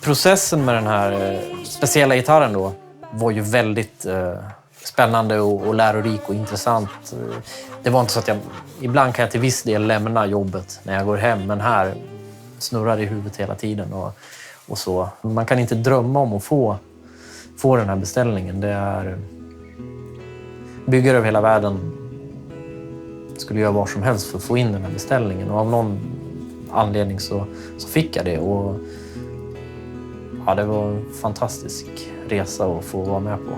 Processen med den här speciella gitarren då var ju väldigt spännande och lärorik och intressant. Det var inte så att ibland kan jag till viss del lämna jobbet när jag går hem, men här snurrar det i huvudet hela tiden och så. Man kan inte drömma om att få den här beställningen. Det är byggare över hela världen skulle göra vad som helst för att få in den här beställningen, och av någon anledning så fick jag det, och ja, det var en fantastisk resa att få vara med på.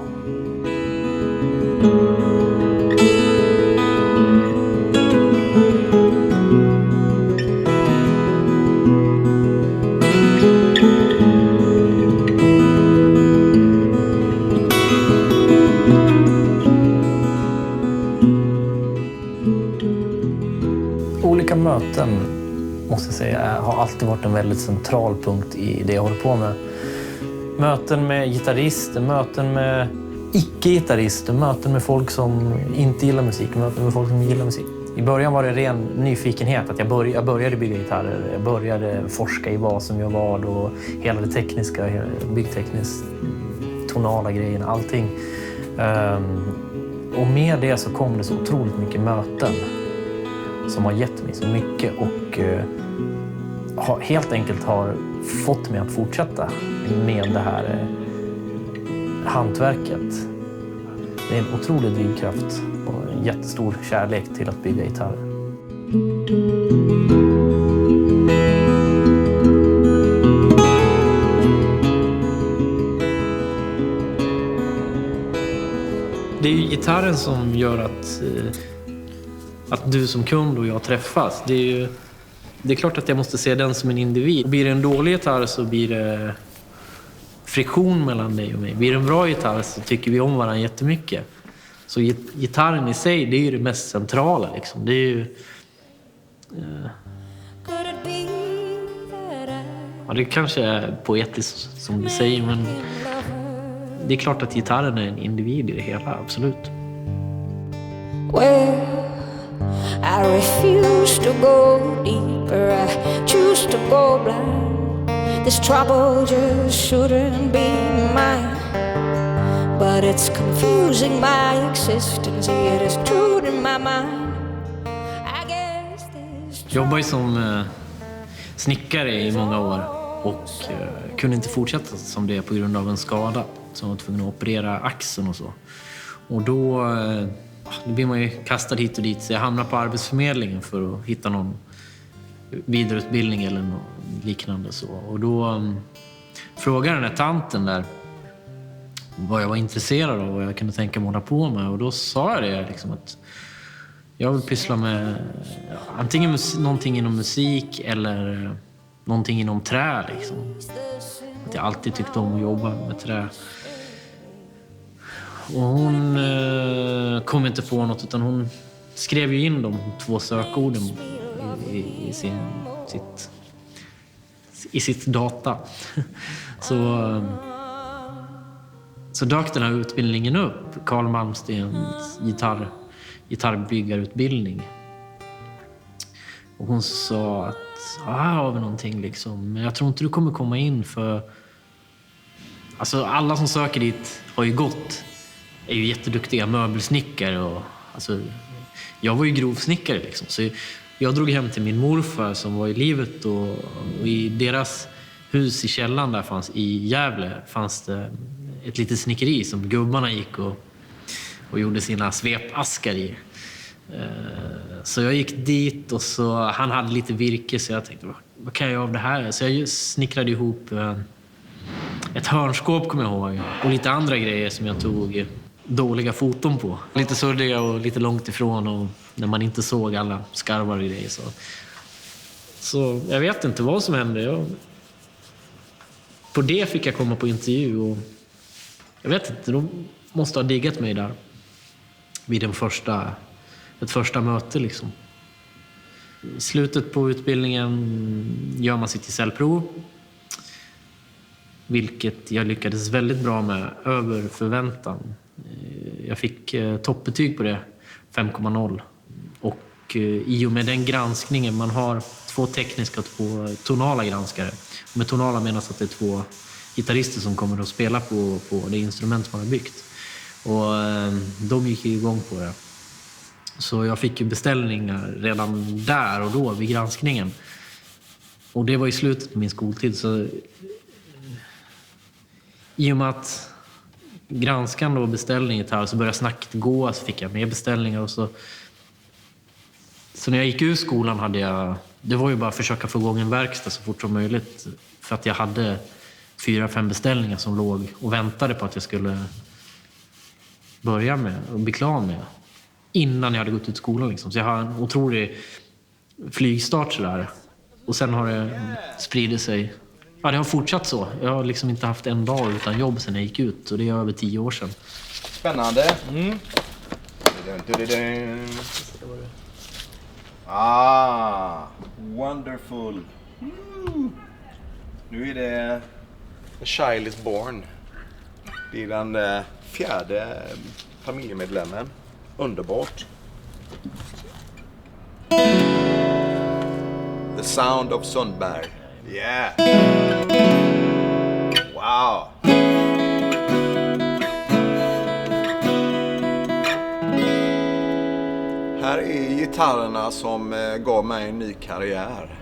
Olika möten, måste jag säga, har alltid varit en väldigt central punkt i det jag håller på med. Möten med gitarrister, möten med icke-gitarrister, möten med folk som inte gillar musik, möten med folk som gillar musik. I början var det ren nyfikenhet, att jag började bygga gitarrer, jag började forska i vad som gör vad och hela det tekniska, byggtekniskt, tonala grejerna, allting. Och med det så kom det så otroligt mycket möten som har gett mig så mycket och helt enkelt har fått mig att fortsätta med det här hantverket. Det är en otrolig drivkraft och en jättestor kärlek till att bygga gitarrer. Det är ju gitarren som gör att du som kund och jag träffas. Det är klart att jag måste se den som en individ. Blir det en dålig gitarr så blir det friktion mellan dig och mig. Blir det en bra gitarr så tycker vi om varandra jättemycket. Så gitarren i sig, det är ju det mest centrala liksom. Det är ju... Ja, det kanske är poetiskt som du säger, men det är klart att gitarren är en individ i det hela, absolut. Well, I refuse to go deeper, I choose to go blind. This trouble just shouldn't be mine, but it's confusing my existence, it is true in my mind. I guess this... Jag jobbade som snickare i många år och kunde inte fortsätta som det på grund av en skada, så jag var tvungen att operera axeln och så. Och då blir man ju kastad hit och dit, så jag hamnade på Arbetsförmedlingen för att hitta någon vidareutbildning eller något liknande så. Och då frågade den här tanten där vad jag var intresserad av och vad jag kunde tänka mig hålla på med, och då sa jag det liksom, att jag vill pyssla med antingen någonting inom musik eller någonting inom trä liksom. Att jag alltid tyckte om att jobba med trä. Och hon kom inte på något, utan hon skrev ju in de 2 sökorden i sitt data. Så dök den här utbildningen upp, Carl Malmstens gitarrbyggarutbildning. Och hon sa att här har vi någonting liksom, men jag tror inte du kommer komma in, för alltså alla som söker dit har ju gått, är ju jätteduktiga möbelsnickare, och alltså jag var ju grovsnickare liksom, så jag drog hem till min morfar som var i livet, och i deras hus i källan där i Gävle fanns det ett litet snickeri som gubbarna gick och gjorde sina svepaskar i. Så jag gick dit, och så han hade lite virke, så jag tänkte, vad kan jag göra av det här? Så jag snickrade ihop ett hörnskåp, kommer jag ihåg, och lite andra grejer som jag tog dåliga foton på. Lite suddiga och lite långt ifrån, och när man inte såg alla skarvar och grejer. Så jag vet inte vad som hände. På det fick jag komma på intervju, och jag vet inte, de måste ha diggat mig där vid ett första möte liksom. I slutet på utbildningen gör man sitt gesällprov, vilket jag lyckades väldigt bra med, över förväntan. Jag fick toppbetyg på det, 5,0. Och Och i och med den granskningen, man har 2 tekniska och 2 tonala granskare. Och med tonala menas att det är 2 gitarrister som kommer att spela på det instrument man har byggt. Och de gick igång på det. Så jag fick ju beställningar redan där och då vid granskningen. Och det var i slutet av min skoltid. Så i och med att granskan då beställde en gitarr så började snacket gå. Så fick jag mer beställningar och så när jag gick ur skolan hade jag... Det var ju bara att försöka få igång en verkstad så fort som möjligt. För att jag hade 4-5 beställningar som låg och väntade på att jag skulle börja med och bli klar med. Innan jag hade gått ut skolan liksom. Så jag har en otrolig flygstart sådär. Och sen har det spridit sig. Ja, det har fortsatt så. Jag har liksom inte haft en dag utan jobb sedan jag gick ut. Och det är över 10 år sedan. Spännande. Ah, wonderful. Nu är det A Child is Born. Det är den 4:e familjemedlemmen. Underbart. The Sound of Sundberg. Yeah. Wow. Här är gitarrerna som gav mig en ny karriär.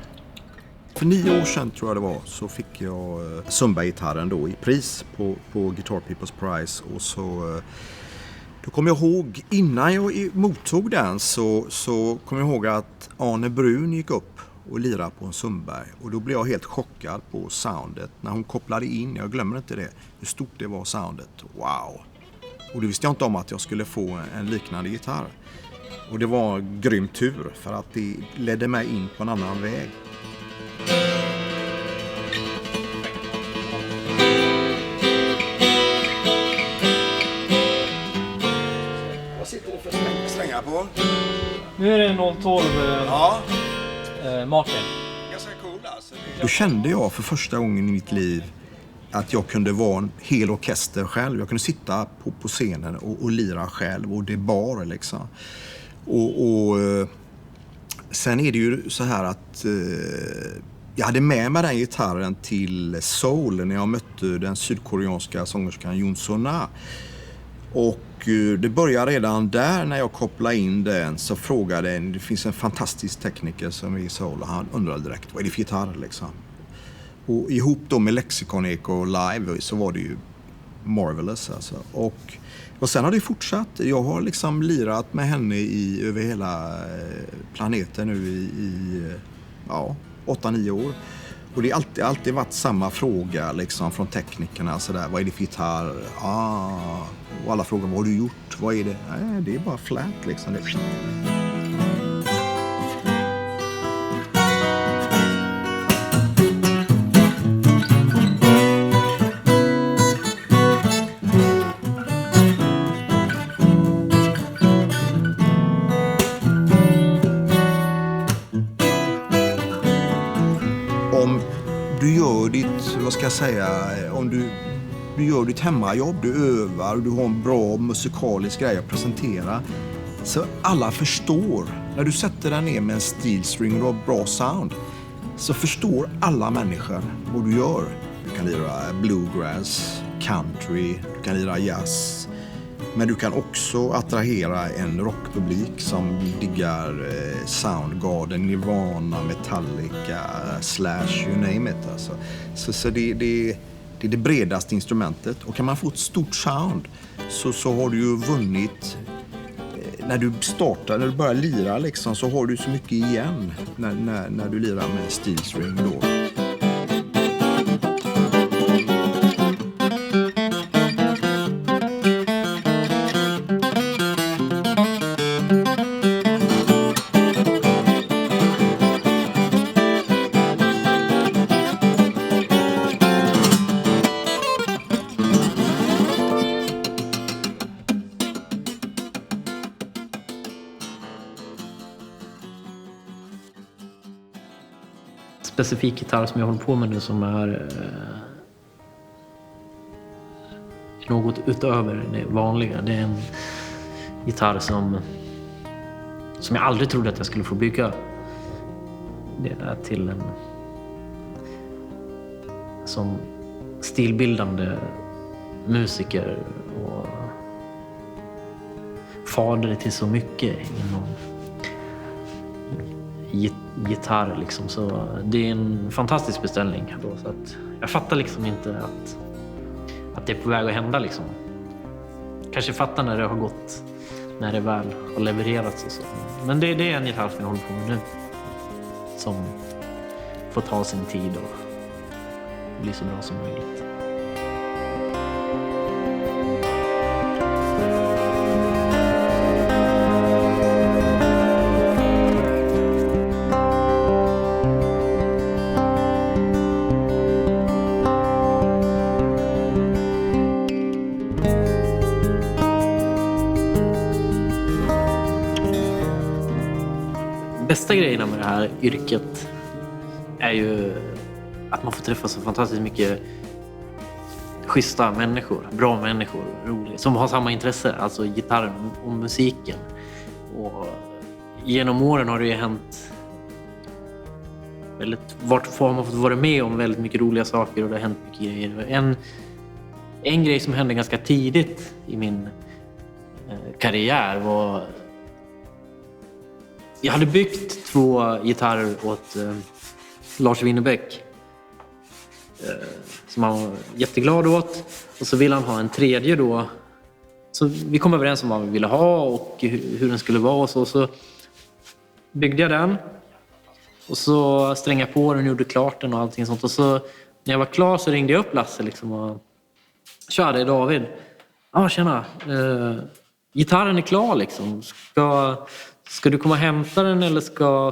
För 9 år sedan tror jag det var så fick jag Sundberg-gitarren då i pris på Guitar People's Prize. Och så då kommer jag ihåg, innan jag mottog den så kommer jag ihåg att Arne Brun gick upp och lirade på en Sundberg. Och då blev jag helt chockad på soundet. När hon kopplade in, jag glömmer inte det, hur stort det var soundet. Wow! Och det visste jag inte om att jag skulle få en liknande gitarr. Och det var grym tur för att det ledde mig in på en annan väg. Vad sitter det för strängar på? Nu är det 012 Ja. Martin. Ganska cool alltså. Då kände jag för första gången i mitt liv att jag kunde vara en hel orkester själv. Jag kunde sitta på scenen och lira själv och det bar liksom. Och sen är det ju så här att jag hade med mig den gitarren till Seoul när jag mötte den sydkoreanska sångerskan Yoon So-na. Och det började redan där när jag kopplade in den så frågade det finns en fantastisk tekniker som är i Seoul och han undrade direkt vad är det för gitarr liksom. Och ihop då med Lexicon Echo Live så var det ju marvelous alltså. Och sen har det fortsatt. Jag har liksom lirat med henne över hela planeten nu i 8-9 år. Och det har alltid varit samma fråga liksom från teknikerna sådär. Vad är det för gitarr? Och alla frågar vad har du gjort? Vad är det? Nej, det är bara flat liksom. Om du gör ditt, vad ska jag säga, om du gör ditt hemmajobb, du övar, du har en bra musikalisk grej att presentera. Så alla förstår, när du sätter dig ner med en steel string och bra sound, så förstår alla människor vad du gör. Du kan lira bluegrass, country, du kan lira jazz. Men du kan också attrahera en rockpublik som diggar Soundgarden, Nirvana, Metallica, Slash, you name it. Alltså. Så det är det bredaste instrumentet. Och kan man få ett stort sound så har du ju vunnit. När du startar, när du börjar lira liksom, så har du så mycket igen när du lirar med steel string då. Specifik gitarr som jag håller på med nu som är något utöver det vanliga. Det är en gitarr som som jag aldrig trodde att jag skulle få bygga. Det är till en som stilbildande musiker och fader till så mycket inom gitarr liksom. Så det är en fantastisk beställning då, så att jag fattar liksom inte att det är på väg att hända liksom. Kanske fattar när det har gått, när det väl har levererats och så. Men det är en gitarr som jag håller på med nu, som får ta sin tid och bli så bra som möjligt. Bästa grejerna med det här yrket är ju att man får träffa så fantastiskt mycket schyssta människor, bra människor, roliga, som har samma intresse, alltså gitarren och musiken. Och genom åren har det ju hänt vart har man fått vara med om väldigt mycket roliga saker, och det har hänt mycket grejer. En grej som hände ganska tidigt i min karriär var... Jag hade byggt 2 gitarrer åt Lars Winnerbäck som han var jätteglad åt. Och så ville han ha en tredje då. Så vi kom överens om vad vi ville ha och hur den skulle vara. Och så byggde jag den. Och så strängade jag på den och gjorde klart den och allting sånt. Och så när jag var klar så ringde jag upp Lasse liksom och körde David. Tjena. Gitarren är klar liksom. Ska du komma och hämta den eller ska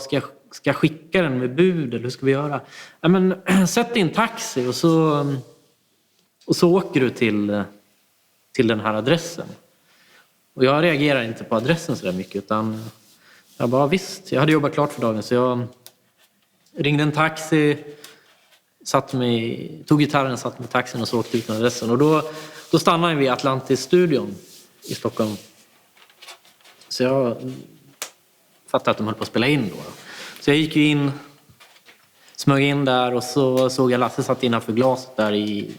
jag skicka den med bud, eller hur ska vi göra? Ja, men sätt in taxi och så åker du till den här adressen. Och jag reagerar inte på adressen så där mycket, utan jag bara visst, jag hade jobbat klart för dagen, så jag ringde en taxi, tog gitarren, satt med taxin och så åkte ut till adressen. Och då stannade vi i Atlantis-studion i Stockholm. Så jag fattade att de höll på att spela in då. Så jag gick ju in, smög in där, och så såg jag Lasse satt innanför glaset där i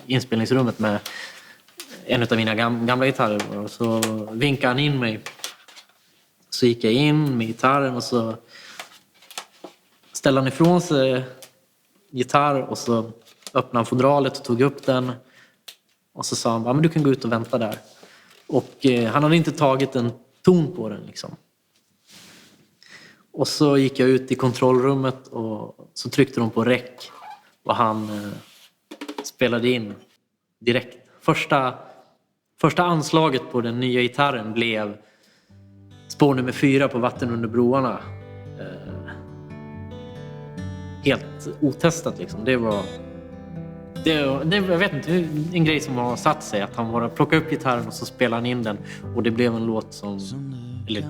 inspelningsrummet med en av mina gamla gitarrer. Och så vinkade han in mig. Så gick jag in med gitarren och så ställde han ifrån sig gitarr och så öppnade han fodralet och tog upp den. Och så sa han, men du kan gå ut och vänta där. Och han hade inte tagit en ton på den liksom. Och så gick jag ut i kontrollrummet och så tryckte de på rec. Och han spelade in direkt. Första anslaget på den nya gitarren blev spår nummer 4 på Vatten under broarna. Helt otestat liksom. Det var jag vet inte, en grej som har satt sig. Att han bara plockade upp gitarren och så spelade han in den. Och det blev en låt som... Eller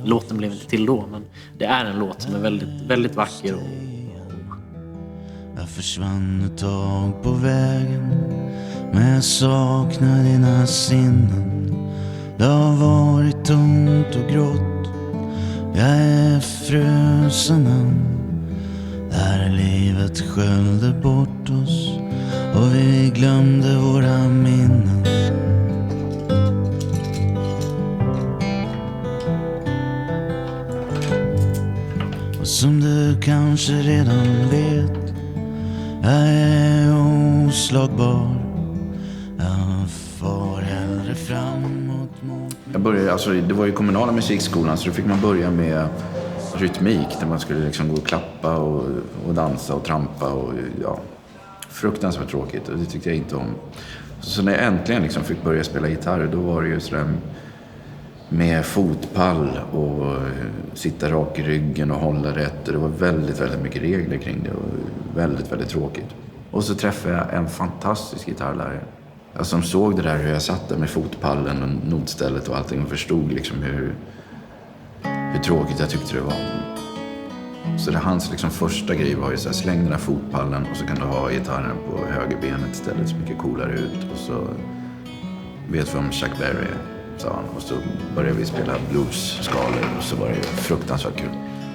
låten blev inte till då, men det är en låt som är väldigt, väldigt vacker. Jag försvann ett tag på vägen, men jag saknar dina sinnen. Det har varit tomt och grått. Jag är frusen än. Där livet sköljde bort oss och vi glömde våra minnen. Och som du kanske redan vet, jag är oslagbar. Jag far hellre framåt mot... Jag började, det var ju kommunala musikskolan, så då fick man börja med rytmik där man skulle liksom gå och klappa och dansa och trampa och ja, fruktansvärt tråkigt, och det tyckte jag inte om. Så när jag äntligen liksom fick börja spela gitarr, då var det ju sådär med fotpall och sitta rak i ryggen och hålla rätt, och det var väldigt, väldigt mycket regler kring det och väldigt, väldigt tråkigt. Och så träffade jag en fantastisk gitarrlärare som såg det där, hur jag satt där med fotpallen och notstället och allting, och förstod liksom hur tråkigt jag tyckte det var. Så det hans liksom första grej var ju så här, släng den här fotpallen och så kan du ha gitarren på högerbenet istället, så mycket coolare ut. Och så vet vi om Chuck Berry är. sa han. Och så började vi spela blues-skalor och så var det fruktansvärt kul.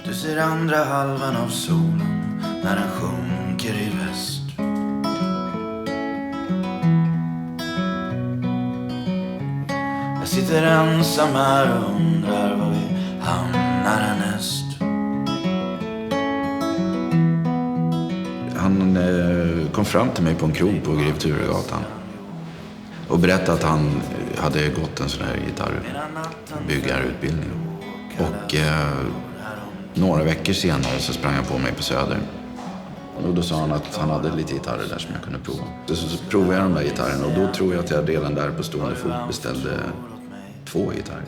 Du ser andra halvan av solen när den sjunker i väst. Jag sitter ensam här och undrar var vi hamnar härnäst. Han kom fram till mig på en krog på Grev Turegatan och berättade att han hade gått en sån här gitarrbyggarutbildning. Och några veckor senare så sprang han på mig på Söder. Och då sa han att han hade lite gitarrer där som jag kunde prova. Så provade jag de där gitarrerna och då tror jag att jag redan där på stående fot beställde 2 gitarrer.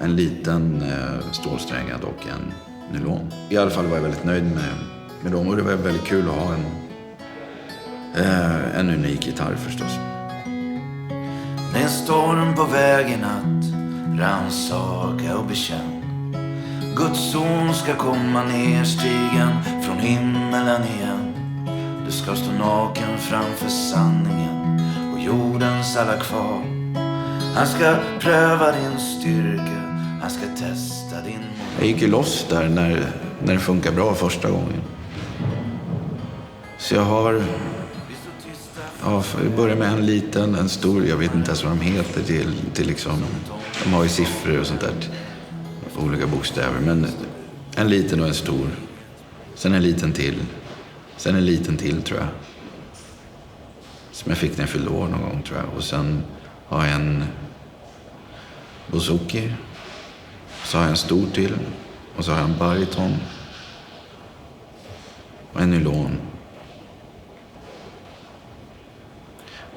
En liten stålsträngad och en nylon. I alla fall var jag väldigt nöjd med dem och det var väldigt kul att ha en unik gitarr förstås. Det är en storm på vägen att rannsaka och bekänna. Guds son ska komma ner stigen från himmelen igen. Du ska stå naken framför sanningen och jordens alla kvar. Han ska pröva din styrka, han ska testa din mod. Jag gick ju loss där när det funkar bra första gången. Så jag har... Ja, jag börjar med en liten, en stor, jag vet inte ens vad de heter till liksom... De har ju siffror och sånt där. Olika bokstäver, men en liten och en stor. Sen en liten till. Sen en liten till tror jag. Som jag fick när jag fyllde år någon gång tror jag. Och sen har jag en bouzouki. Så har jag en stor till. Och så har jag en bariton. Och en nylon.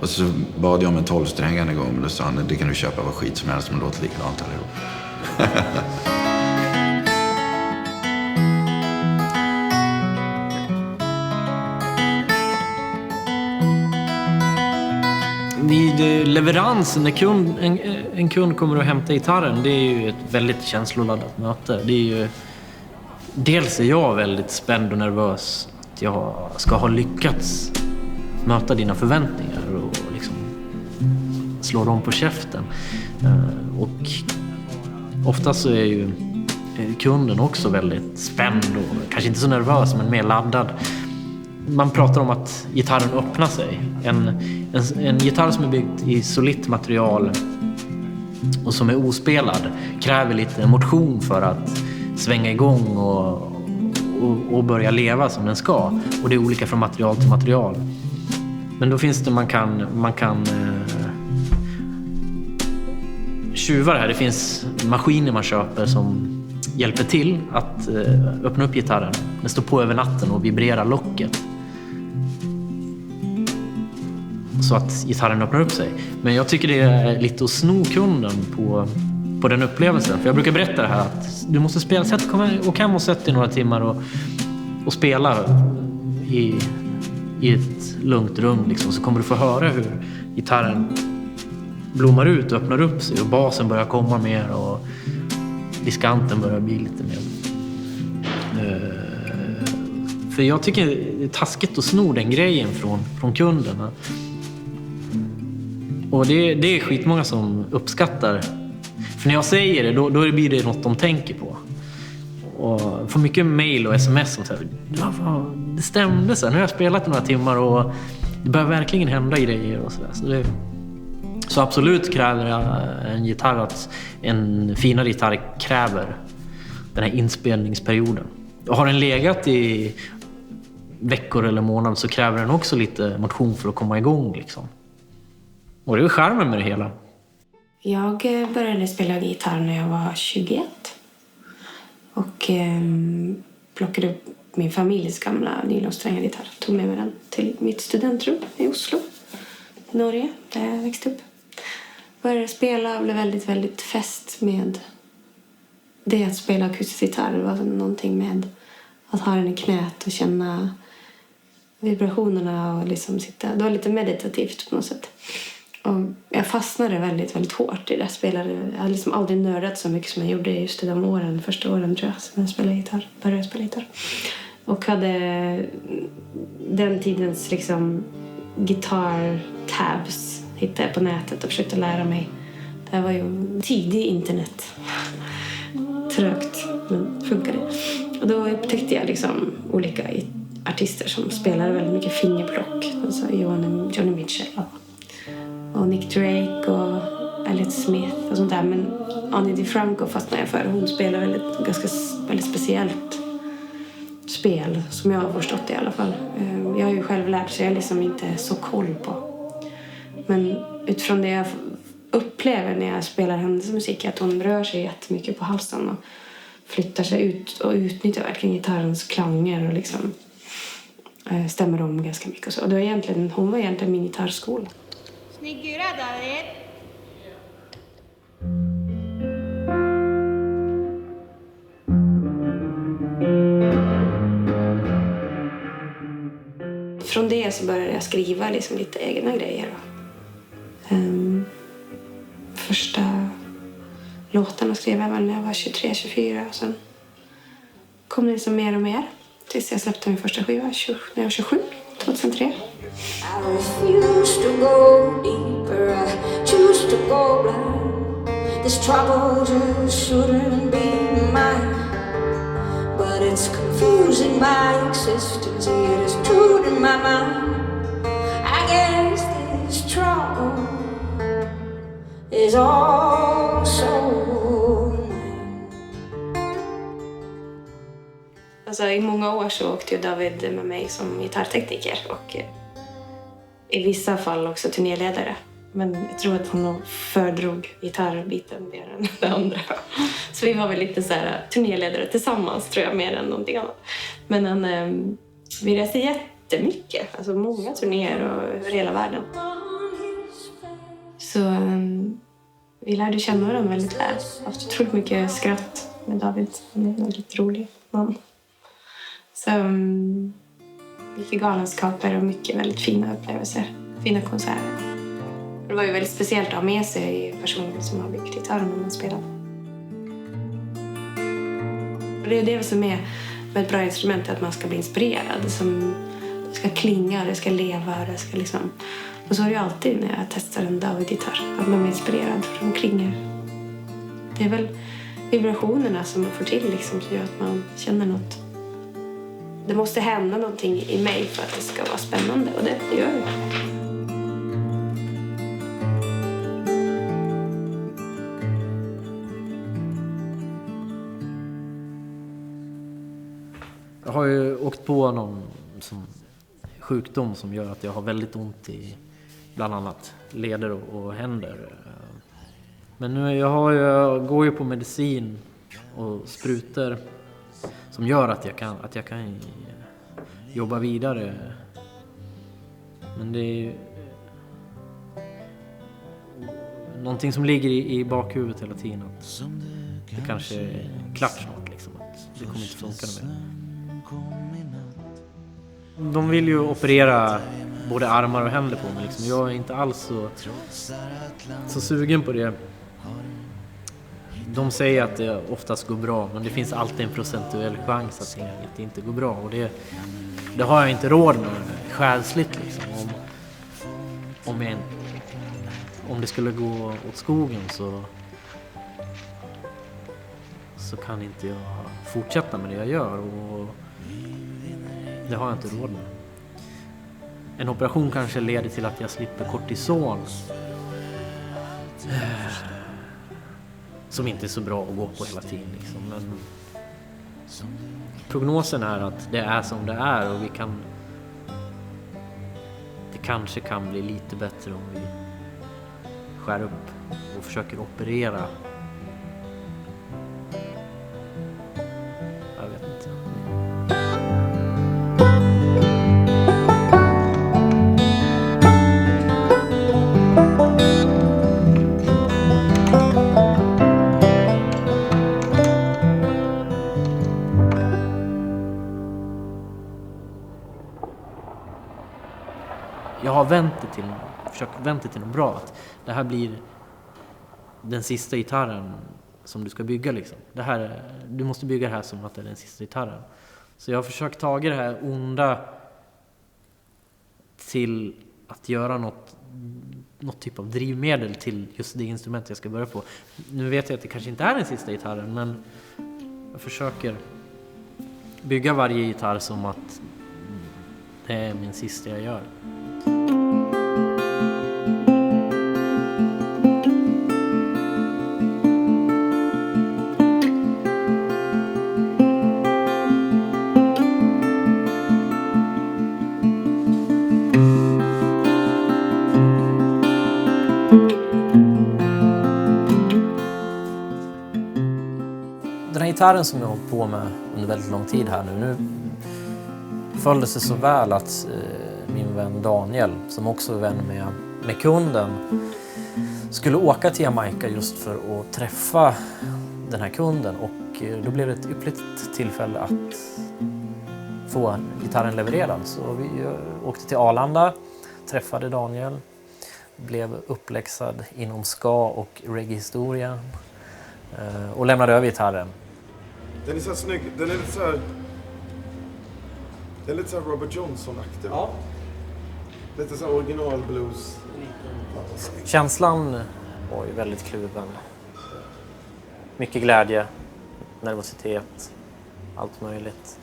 Och så bad jag om en 12-strängare en gång. Men då sa han, det kan du köpa vad skit som helst som låter likadant allihop. Vid leveransen, när en kund kommer och hämtar gitarren, det är ju ett väldigt känsloladdat möte. Det är ju, dels är jag väldigt spänd och nervös att jag ska ha lyckats möta dina förväntningar och liksom slå dem på käften. Och oftast så är ju kunden också väldigt spänd och kanske inte så nervös men mer laddad. Man pratar om att gitarren öppnar sig. En gitarr som är byggd i solitt material och som är ospelad kräver lite motion för att svänga igång och börja leva som den ska. Och det är olika från material till material. Men då finns det, man kan tjuva det här. Det finns maskiner man köper som hjälper till att öppna upp gitarren. Den står på över natten och vibrerar locket. Så att gitarren öppnar upp sig. Men jag tycker det är lite att sno kunden på den upplevelsen. För jag brukar berätta det här att du måste spela. Åk hem och sätt dig några timmar och spela i ett lugnt rum. Liksom, så kommer du få höra hur gitarren blommar ut och öppnar upp sig. Och basen börjar komma mer och diskanten börjar bli lite mer. För jag tycker det är taskigt att sno den grejen från kunderna. Och det är skitmånga som uppskattar. För när jag säger det, då blir det något de tänker på. Och får mycket mail och sms och så här, det stämde så här. Nu har jag spelat några timmar och det börjar verkligen hända grejer och så där. Så absolut kräver en gitarr att en finare gitarr kräver den här inspelningsperioden. Och har den legat i veckor eller månader så kräver den också lite motion för att komma igång liksom. Och det är charmen med det hela. Jag började spela gitarr när jag var 21. Och plockade upp min familjs gamla nylonsträngade gitarr. Tog med mig den till mitt studentrum i Oslo, Norge, där jag växte upp. Började spela och blev väldigt, väldigt fäst med det att spela akustisk gitarr. Det var någonting med att ha den i knät och känna vibrationerna och liksom sitta. Det var lite meditativt på något sätt. Och jag fastnade väldigt, väldigt hårt i det. Jag hade liksom aldrig nördat så mycket som jag gjorde just i de första åren tror jag, som jag började spela gitarr. Och hade den tidens liksom gitarr-tabs hittade jag på nätet och försökte lära mig. Det här var ju tidig internet. Trögt, men funkade. Och då upptäckte jag liksom olika artister som spelade väldigt mycket fingerplock. Alltså Johnny Mitchell och Nick Drake och Elliot Smith och sånt där. Men Ani DiFranco fastnade jag för. Hon spelar väldigt speciellt spel som jag har förstått det i alla fall. Jag har ju själv lärt sig, jag är liksom inte så koll på. Men utifrån det jag upplever när jag spelar hennes musik är att hon rör sig jättemycket på halsen och flyttar sig ut och utnyttjar verkligen gitarrens klanger och liksom stämmer om ganska mycket och så. Och det var hon var egentligen min gitarrskola. Snygg gura, David. Från det så började jag skriva liksom lite egna grejer. Första låtarna skrev jag väl när jag var 23-24 och sen kom det liksom mer och mer tills jag släppte min första skiva när jag var 27, 2003. I refuse to go deeper, I choose to go blind. This trouble just shouldn't be mine. But it's confusing my existence, it is true to my mind. I guess this trouble is also mine. Alltså, i många år så åkte ju David med mig som gitarrtekniker och i vissa fall också turnéledare. Men jag tror att hon fördrog gitarrbiten mer än det andra. Så vi var väl lite så här turnéledare tillsammans tror jag, mer än någonting annat. Men vi reste jättemycket, alltså många turnéer och över hela världen. Så vi lärde känna varandra väldigt väl. Jag har haft otroligt mycket skratt med David. Han är en väldigt rolig man. Så mycket galenskaper och mycket väldigt fina upplevelser. Fina konserter. Det var ju väldigt speciellt att ha med sig personer som har byggt gitarren när man spelar. Och det är det som är med ett bra instrument, att man ska bli inspirerad. Det ska klinga, det ska leva, det ska liksom... Och så är det ju alltid när jag testar en David-gitarr, att man blir inspirerad för de klingar. Det är väl vibrationerna som man får till liksom, som gör att man känner något. Det måste hända någonting i mig för att det ska vara spännande, och det gör det. Jag har ju åkt på någon sjukdom som gör att jag har väldigt ont i bland annat leder och händer. Men nu jag går ju på medicin och sprutor som gör att jag kan jobba vidare. Men det är någonting som ligger i bakhuvudet hela tiden, att det kanske är klart snart liksom, att det kommer inte funka mer. De vill ju operera både armar och händer på mig liksom. Jag är inte alls så sugen på det. De säger att det oftast går bra, men det finns alltid en procentuell chans att det inte går bra, och det har jag inte råd med själsligt liksom. Om det skulle gå åt skogen så kan inte jag fortsätta med det jag gör, och det har jag inte råd med. En operation kanske leder till att jag slipper kortison, som inte är så bra att gå på hela tiden liksom. Men prognosen är att det är som det är, och det kanske kan bli lite bättre om vi skär upp och försöker operera. Jag vet inte. Jag har försökt vänta till något bra, att det här blir den sista gitarren som du ska bygga liksom. Du måste bygga det här som att det är den sista gitarren. Så jag har försökt ta det här onda till att göra något något typ av drivmedel till just det instrument jag ska börja på. Nu vet jag att det kanske inte är den sista gitarren, men jag försöker bygga varje gitarr som att det är min sista jag gör. Den här gitarren som jag har hållit på med under väldigt lång tid här nu föll det sig så väl att min vän Daniel, som också är vän med kunden, skulle åka till Jamaica just för att träffa den här kunden, och då blev det ett ypperligt tillfälle att få gitarren levererad. Så vi åkte till Arlanda, träffade Daniel, blev uppläxad inom ska och reggae-historia och lämnade över gitarren. Den är så snygg. Den är lite så här... Den är lite så här Robert Johnson-aktig. Ja. Lite så här original blues. Känslan var ju väldigt kluven. Mycket glädje, nervositet, allt möjligt.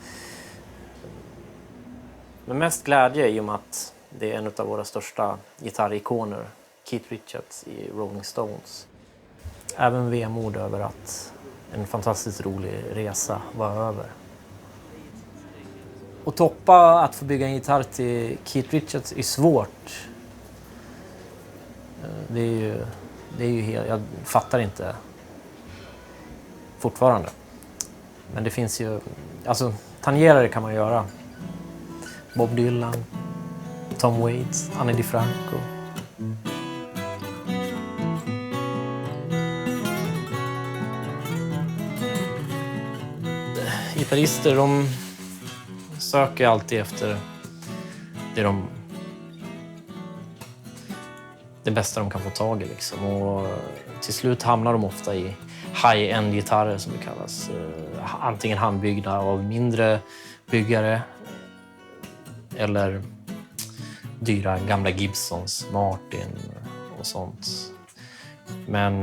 Men mest glädje i och med att det är en av våra största gitarrikoner, Keith Richards i Rolling Stones. Även vemod över att en fantastiskt rolig resa var över. Och toppa att få bygga en gitarr till Keith Richards är svårt. Det är ju helt, jag fattar inte fortfarande. Men det finns ju, alltså tangerare kan man göra. Bob Dylan, Tom Waits, Ani DiFranco. Gitarrister, de söker alltid efter det bästa de kan få tag i liksom. Och till slut hamnar de ofta i high-end gitarrer som det kallas. Antingen handbyggda av mindre byggare eller dyra gamla Gibsons, Martin och sånt. Men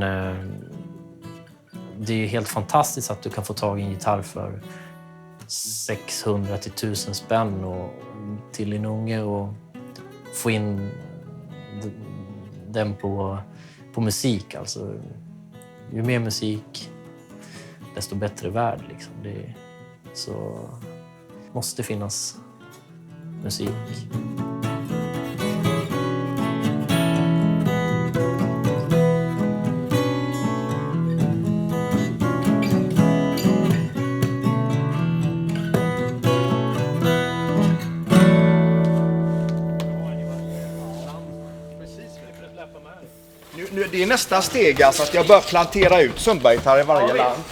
det är helt fantastiskt att du kan få tag i en gitarr för 600 till 1000 spänn och till din unge och få in den på musik. Alltså, ju mer musik, desto bättre värld. Liksom. Så måste finnas musik. Nu, det är nästa steg, alltså att jag börjar plantera ut Sundberg-gitarr i varje land.